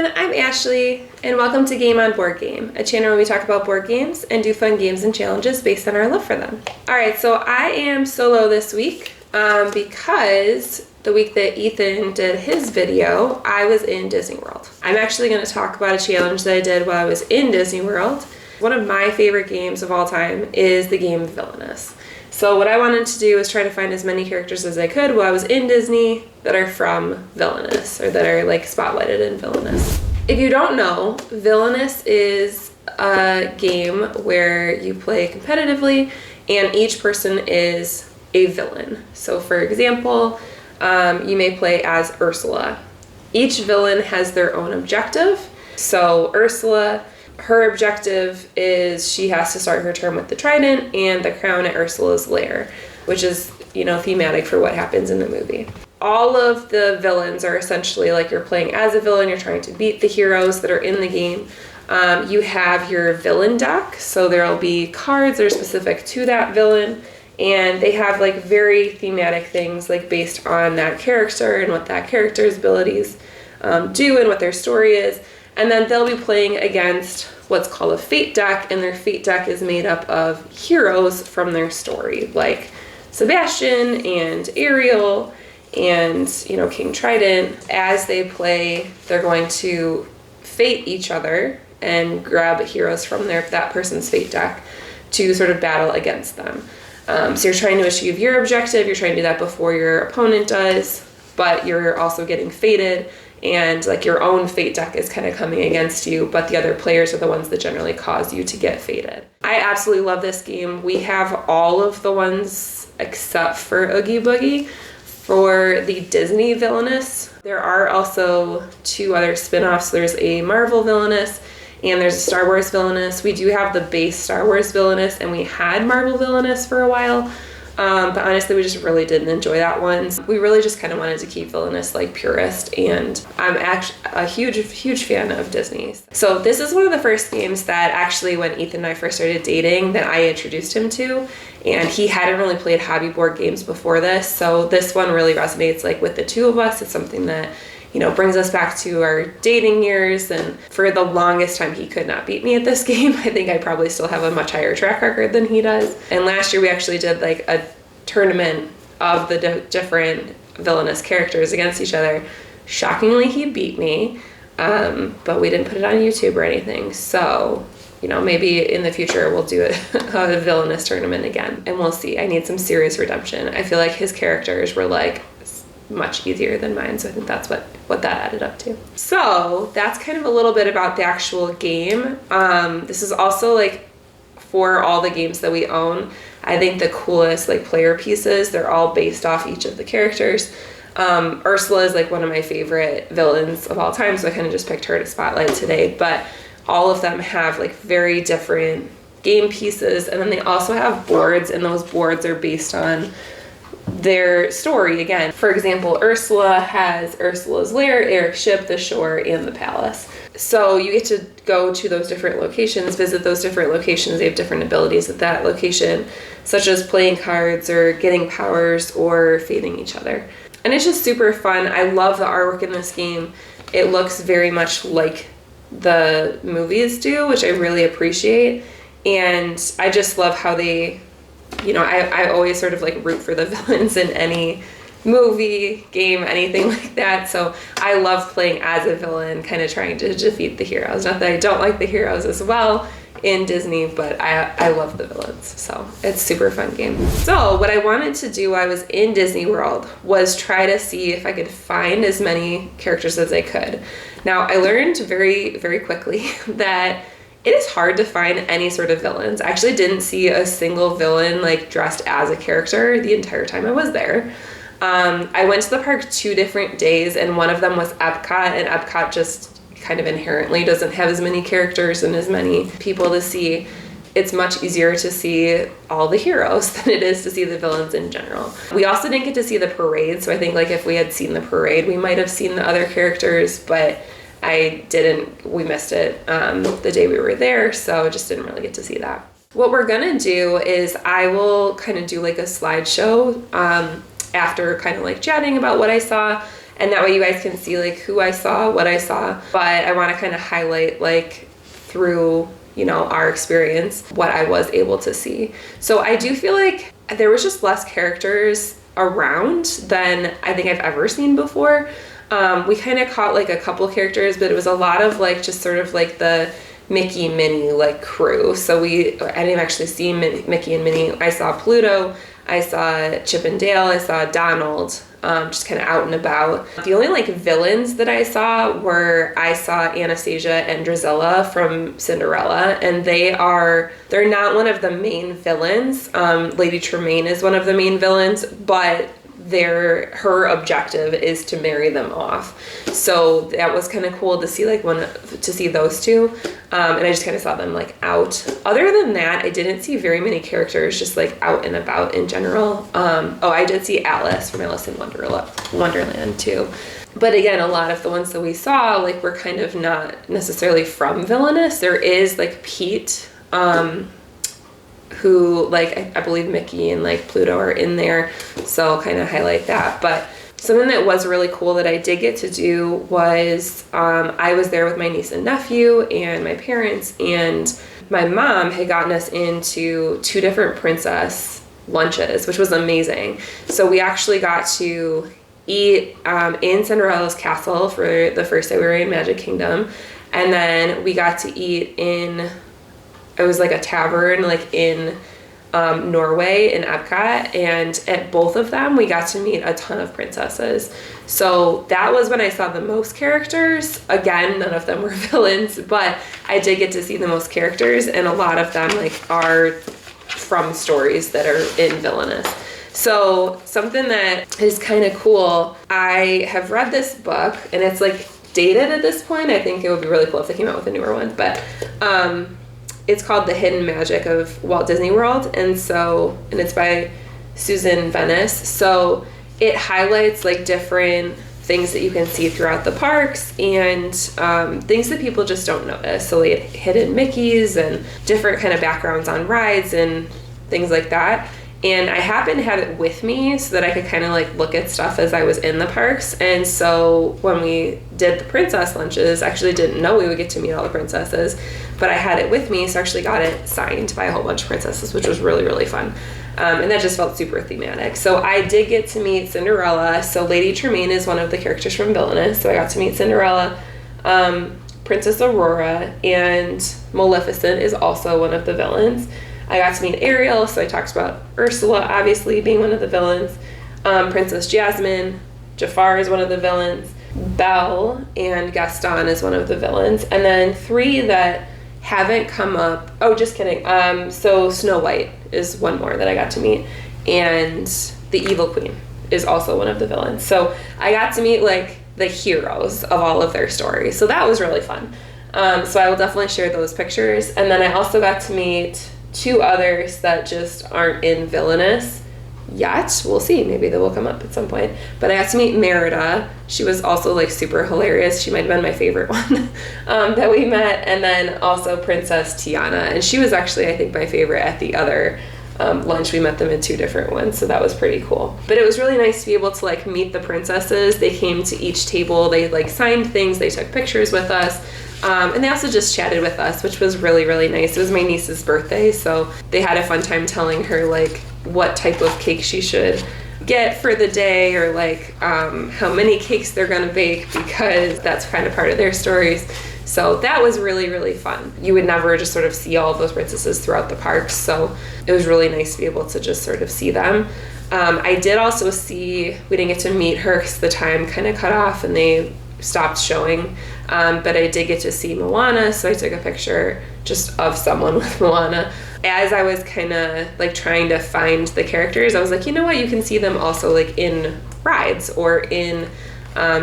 everyone, I'm Ashley, and welcome to Game on Board Game, a channel where we talk about board games and do fun games and challenges based on our love for them. Alright, so I am solo this week because the week that Ethan did his video, I was in Disney World. I'm actually going to talk about a challenge that I did while I was in Disney World. One of my favorite games of all time is the game Villainous. So what I wanted to do is try to find as many characters as I could while I was in Disney that are from Villainous, or that are like spotlighted in Villainous. If you don't know, Villainous is a game where you play competitively and each person is a villain. So for example, you may play as Ursula. Each villain has their own objective. So Ursula, her objective is she has to start her turn with the trident and the crown at Ursula's lair, which is, thematic for what happens in the movie. All of the villains are essentially like you're playing as a villain, you're trying to beat the heroes that are in the game. You have your villain deck, so there'll be cards that are specific to that villain, and they have like very thematic things like based on that character and what that character's abilities do and what their story is. And then they'll be playing against what's called a fate deck, and their fate deck is made up of heroes from their story, like Sebastian and Ariel and, King Trident. As they play, they're going to fate each other and grab heroes from that person's fate deck to sort of battle against them. So you're trying to achieve your objective, you're trying to do that before your opponent does, but you're also getting fated, and like your own fate deck is kind of coming against you, but the other players are the ones that generally cause you to get fated. I absolutely love this game. We have all of the ones except for Oogie Boogie for the Disney Villainous. There are also two other spin-offs. There's a Marvel Villainous and there's a Star Wars Villainous. We do have the base Star Wars Villainous, and we had Marvel Villainous for a while. But honestly, we just really didn't enjoy that one. We really just kind of wanted to keep Villainous like purist, and I'm actually a huge fan of Disney's. So this is one of the first games that actually when Ethan and I first started dating that I introduced him to, and he hadn't really played hobby board games before this, so this one really resonates like with the two of us. It's something that brings us back to our dating years, and for the longest time he could not beat me at this game. I think I probably still have a much higher track record than he does. And last year we actually did like a tournament of the different villainous characters against each other. Shockingly, he beat me, but we didn't put it on YouTube or anything. So, maybe in the future we'll do a villainous tournament again, and we'll see. I need some serious redemption. I feel like his characters were like much easier than mine, so I think that's what that added up to. So that's kind of a little bit about the actual game. This is also like for all the games that we own, I think the coolest like player pieces. They're all based off each of the characters. Ursula is like one of my favorite villains of all time, so I kind of just picked her to spotlight today, but all of them have like very different game pieces, and then they also have boards, and those boards are based on their story again. For example, Ursula has Ursula's lair, Eric's ship, the shore, and the palace. So you get to go to those different locations, visit those different locations. They have different abilities at that location, such as playing cards or getting powers or fating each other. And it's just super fun. I love the artwork in this game. It looks very much like the movies do, which I really appreciate. And I just love how they I always sort of like root for the villains in any movie, game, anything like that. So I love playing as a villain, kind of trying to defeat the heroes. Not that I don't like the heroes as well in Disney, but I love the villains. So it's a super fun game. So what I wanted to do while I was in Disney World was try to see if I could find as many characters as I could. Now I learned very, very quickly that it is hard to find any sort of villains. I actually didn't see a single villain like dressed as a character the entire time I was there. I went to the park 2 different days, and one of them was Epcot, and Epcot just kind of inherently doesn't have as many characters and as many people to see. It's much easier to see all the heroes than it is to see the villains in general. We also didn't get to see the parade, so I think like if we had seen the parade, we might have seen the other characters, but we missed it the day we were there, so just didn't really get to see that. What we're gonna do is I will kind of do like a slideshow after kind of like chatting about what I saw, And that way you guys can see like who I saw, what I saw. But I want to kind of highlight like through, you know, our experience, what I was able to see. So I do feel like there was just less characters around than I think I've ever seen before. We kind of caught like a couple characters, but it was a lot of like just sort of like the Mickey, Minnie like crew. So I didn't actually see Mickey and Minnie. I saw Pluto, I saw Chip and Dale, I saw Donald, just kind of out and about. The only like villains that I saw Anastasia and Drizella from Cinderella, and they're not one of the main villains. Lady Tremaine is one of the main villains, but her objective is to marry them off. So that was kind of cool to see to see those two. And I just kind of saw them like out. Other than that, I didn't see very many characters just like out and about in general. I did see Alice from Alice in Wonderland too. But again, a lot of the ones that we saw like were kind of not necessarily from Villainous. There is like Pete, who like I believe Mickey and like Pluto are in there, so I'll kind of highlight that. But something that was really cool that I did get to do was I was there with my niece and nephew and my parents, and my mom had gotten us into 2 different princess lunches, which was amazing. So we actually got to eat in Cinderella's castle for the first day we were in Magic Kingdom, and then we got to eat it was like a tavern like in Norway in Epcot, and at both of them we got to meet a ton of princesses. So that was when I saw the most characters. Again, none of them were villains, but I did get to see the most characters, and a lot of them like are from stories that are in Villainous. So something that is kind of cool, I have read this book, and it's like dated at this point. I think it would be really cool if they came out with a newer one, but it's called The Hidden Magic of Walt Disney World, and it's by Susan Venice. So it highlights like different things that you can see throughout the parks, and things that people just don't notice. So like hidden Mickeys and different kind of backgrounds on rides and things like that. And I happened to have it with me so that I could kind of like look at stuff as I was in the parks. And so when we did the princess lunches, I actually didn't know we would get to meet all the princesses, but I had it with me, so I actually got it signed by a whole bunch of princesses, which was really, really fun. And that just felt super thematic. So I did get to meet Cinderella. So Lady Tremaine is one of the characters from Villainous, so I got to meet Cinderella. Princess Aurora and Maleficent is also one of the villains. I got to meet Ariel, so I talked about Ursula obviously being one of the villains. Princess Jasmine, Jafar is one of the villains. Belle and Gaston is one of the villains. And then 3 that haven't come up. Oh, just kidding. So Snow White is one more that I got to meet. And the Evil Queen is also one of the villains. So I got to meet like the heroes of all of their stories. So that was really fun. So I will definitely share those pictures. And then I also got to meet 2 others that just aren't in Villainous yet. We'll see. Maybe they will come up at some point. But I got to meet Merida. She was also like super hilarious. She might have been my favorite one that we met. And then also Princess Tiana. And she was actually, I think, my favorite at the other lunch. We met them in 2 different ones. So that was pretty cool. But it was really nice to be able to like meet the princesses. They came to each table. They like signed things. They took pictures with us. And they also just chatted with us, which was really, really nice. It was my niece's birthday, so they had a fun time telling her like what type of cake she should get for the day, or like how many cakes they're gonna bake, because that's kind of part of their stories. So that was really, really fun. You would never just sort of see all of those princesses throughout the parks, so it was really nice to be able to just sort of see them. I did also see, we didn't get to meet her because the time kind of cut off and they stopped showing, but I did get to see Moana, so I took a picture just of someone with Moana. As I was kind of like trying to find the characters, I was like, you know what, you can see them also like in rides, or in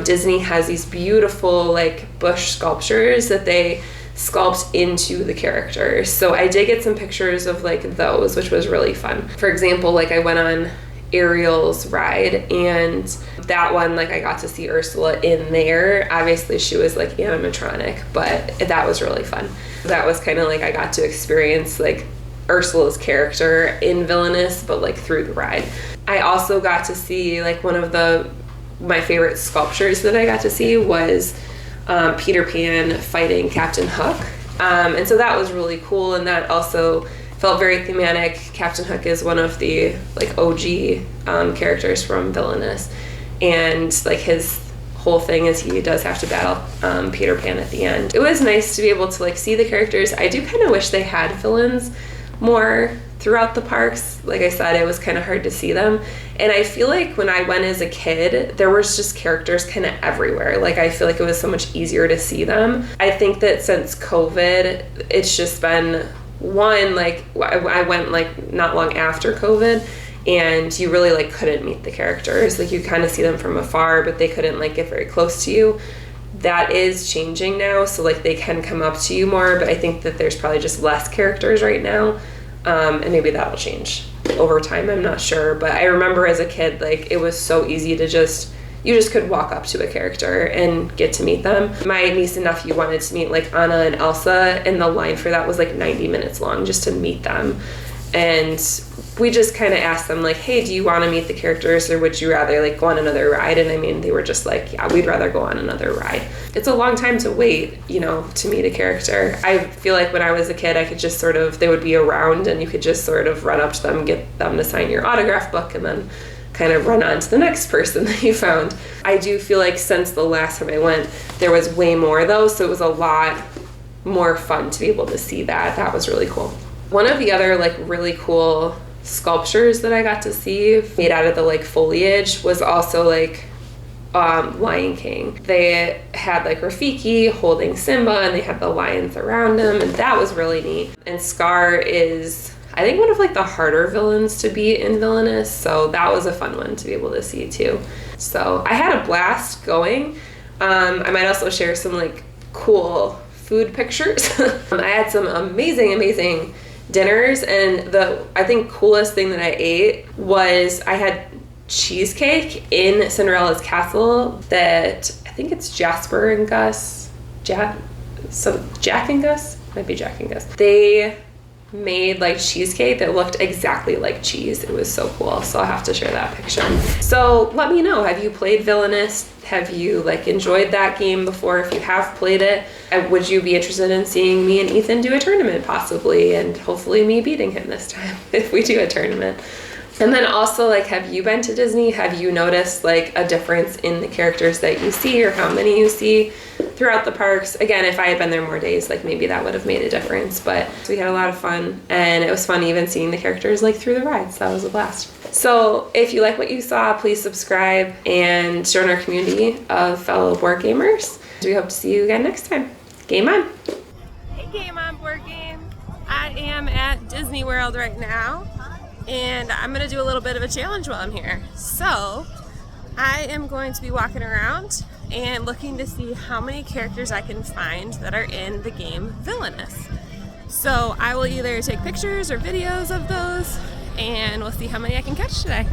Disney has these beautiful like bush sculptures that they sculpt into the characters. So I did get some pictures of like those, which was really fun. For example, like I went on Ariel's ride, and that one, like I got to see Ursula in there. Obviously she was like animatronic, but that was really fun. That was kind of like I got to experience like Ursula's character in Villainous, but like through the ride. I also got to see like one of the my favorite sculptures that I got to see was Peter Pan fighting Captain Hook. And so that was really cool, and that also felt very thematic. Captain Hook is one of the like OG characters from Villainous, and like his whole thing is he does have to battle Peter Pan at the end. It was nice to be able to like see the characters. I do kind of wish they had villains more throughout the parks. Like I said, it was kind of hard to see them, and I feel like when I went as a kid, there was just characters kind of everywhere. Like I feel like it was so much easier to see them. I think that since COVID, it's just been one, like I went like not long after COVID, and you really like couldn't meet the characters. Like you kind of see them from afar, but they couldn't like get very close to you. That is changing now, so like they can come up to you more, but I think that there's probably just less characters right now, and maybe that'll change over time. I'm not sure, but I remember as a kid, like it was so easy to you just could walk up to a character and get to meet them. My niece and nephew wanted to meet like Anna and Elsa, and the line for that was like 90 minutes long just to meet them. And we just kind of asked them like, hey, do you want to meet the characters, or would you rather like go on another ride? And I mean, they were just like, yeah, we'd rather go on another ride. It's a long time to wait, you know, to meet a character. I feel like when I was a kid, I could just sort of, they would be around and you could just sort of run up to them, get them to sign your autograph book, and then kind of run on to the next person that you found. I do feel like since the last time I went, there was way more though, so it was a lot more fun to be able to see that. That was really cool. One of the other like really cool sculptures that I got to see made out of the like foliage was also like Lion King. They had like Rafiki holding Simba, and they had the lions around him, and that was really neat. And Scar is, I think, one of like the harder villains to beat in Villainous, so that was a fun one to be able to see too. So I had a blast going. I might also share some like cool food pictures. I had some amazing dinners, and the I think coolest thing that I ate was I had cheesecake in Cinderella's castle that I think it's Jasper and Gus, Jack and Gus, might be Jack and Gus. They made like cheesecake that looked exactly like cheese. It was so cool, so I'll have to share that picture. So let me know, have you played Villainous? Have you like enjoyed that game before? If you have played it, would you be interested in seeing me and Ethan do a tournament possibly, and hopefully me beating him this time if we do a tournament? And then also, like, have you been to Disney? Have you noticed like a difference in the characters that you see, or how many you see throughout the parks? Again, if I had been there more days, like maybe that would have made a difference, but we had a lot of fun, and it was fun even seeing the characters like through the rides. That was a blast. So if you like what you saw, please subscribe and join our community of fellow board gamers. We hope to see you again next time. Game on! Hey, Game On Board Game! I am at Disney World right now, and I'm gonna do a little bit of a challenge while I'm here. So I am going to be walking around and looking to see how many characters I can find that are in the game Villainous. So I will either take pictures or videos of those, and we'll see how many I can catch today.